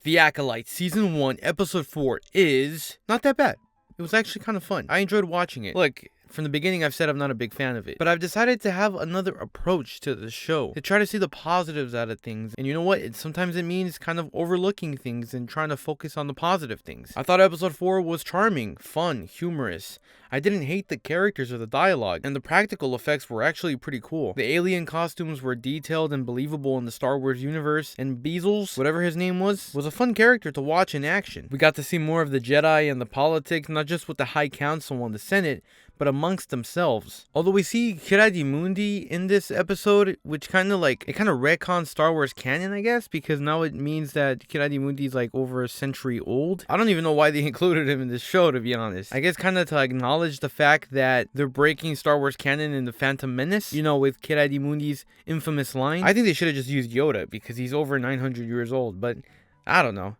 The Acolyte Season 1, Episode 4 is not that bad. It was actually kind of fun. I enjoyed watching it. Look, from the beginning I've said I'm not a big fan of it, but I've decided to have another approach to the show, to try to see the positives out of things. And you know what? Sometimes it means kind of overlooking things and trying to focus on the positive things. I thought Episode 4 was charming, fun, humorous. I didn't hate the characters or the dialogue, and the practical effects were actually pretty cool. The alien costumes were detailed and believable in the Star Wars universe, and Bezos, whatever his name was a fun character to watch in action. We got to see more of the Jedi and the politics, not just with the High Council and the Senate, but amongst themselves. Although we see Ki-Adi-Mundi in this episode, which kind of retcons Star Wars canon, I guess, because now it means that Ki-Adi-Mundi is like over a century old. I don't even know why they included him in this show, to be honest. I guess kind of to acknowledge the fact that they're breaking Star Wars canon in The Phantom Menace, you know, with Ki-Adi-Mundi's infamous line. I think they should have just used Yoda because he's over 900 years old, but I don't know.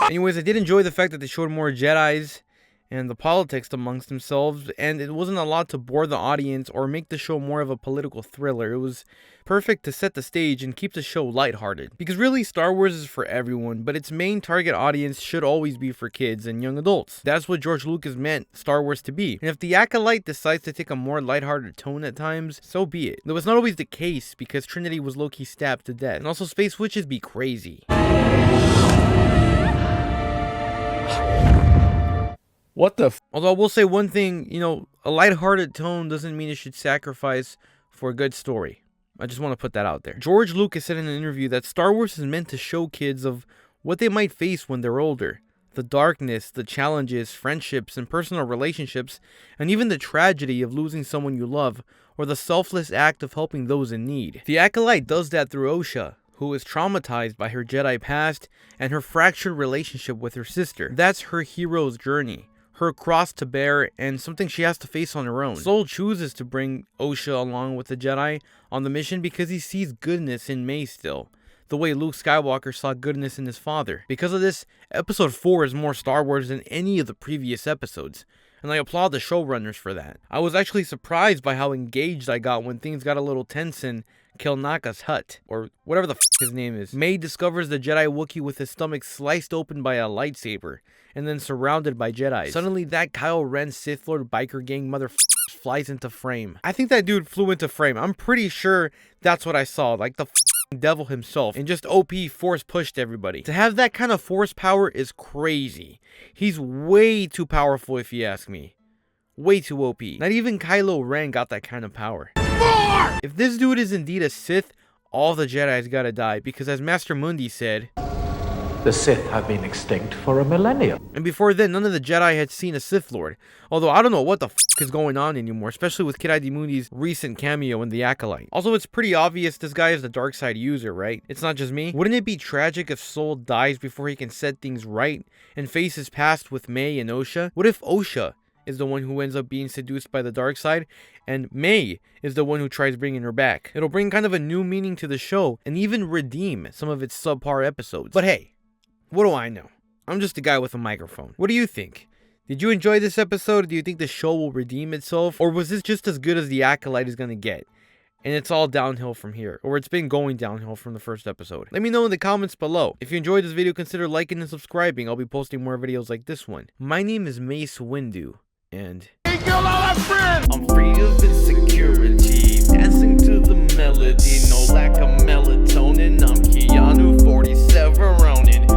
Anyways, I did enjoy the fact that they showed more Jedis and the politics amongst themselves, and it wasn't a lot to bore the audience or make the show more of a political thriller. It was perfect to set the stage and keep the show lighthearted. Because really, Star Wars is for everyone, but its main target audience should always be for kids and young adults. That's what George Lucas meant Star Wars to be. And if the Acolyte decides to take a more lighthearted tone at times, so be it. Though it's not always the case, because Trinity was low-key stabbed to death. And also, space witches be crazy. What the Although I will say one thing, you know, a lighthearted tone doesn't mean it should sacrifice for a good story. I just want to put that out there. George Lucas said in an interview that Star Wars is meant to show kids of what they might face when they're older. The darkness, the challenges, friendships, and personal relationships, and even the tragedy of losing someone you love, or the selfless act of helping those in need. The Acolyte does that through Osha, who is traumatized by her Jedi past and her fractured relationship with her sister. That's her hero's journey, her cross to bear, and something she has to face on her own. Soul chooses to bring Osha along with the Jedi on the mission because he sees goodness in May still, the way Luke Skywalker saw goodness in his father. Because of this, Episode 4 is more Star Wars than any of the previous episodes, and I applaud the showrunners for that. I was actually surprised by how engaged I got when things got a little tense in Kelnaka's hut, or whatever the his name is. May discovers the Jedi Wookiee with his stomach sliced open by a lightsaber, and then surrounded by Jedis. Suddenly that Kylo Ren Sith Lord biker gang flies into frame. I think that dude flew into frame. I'm pretty sure that's what I saw, like the devil himself, and just OP force pushed everybody. To have that kind of force power is crazy. He's way too powerful if you ask me. Way too OP. Not even Kylo Ren got that kind of power. More! If this dude is indeed a Sith, all the Jedi's gotta die, because as Master Mundi said, the Sith have been extinct for a millennium. And before then, none of the Jedi had seen a Sith Lord. Although I don't know what the is going on anymore, especially with Ki-Adi-Mundi's recent cameo in The Acolyte. Also, it's pretty obvious this guy is the dark side user, right? It's not just me. Wouldn't it be tragic if Soul dies before he can set things right and face his past with May and Osha? What if Osha is the one who ends up being seduced by the dark side, and May is the one who tries bringing her back? It'll bring kind of a new meaning to the show, and even redeem some of its subpar episodes. But hey, what do I know? I'm just a guy with a microphone. What do you think? Did you enjoy this episode? Do you think the show will redeem itself? Or was this just as good as The Acolyte is gonna get, and it's all downhill from here? Or it's been going downhill from the first episode? Let me know in the comments below. If you enjoyed this video, consider liking and subscribing. I'll be posting more videos like this one. My name is Mace Windu, and I'm free of insecurity, dancing to the melody, no lack of melatonin. I'm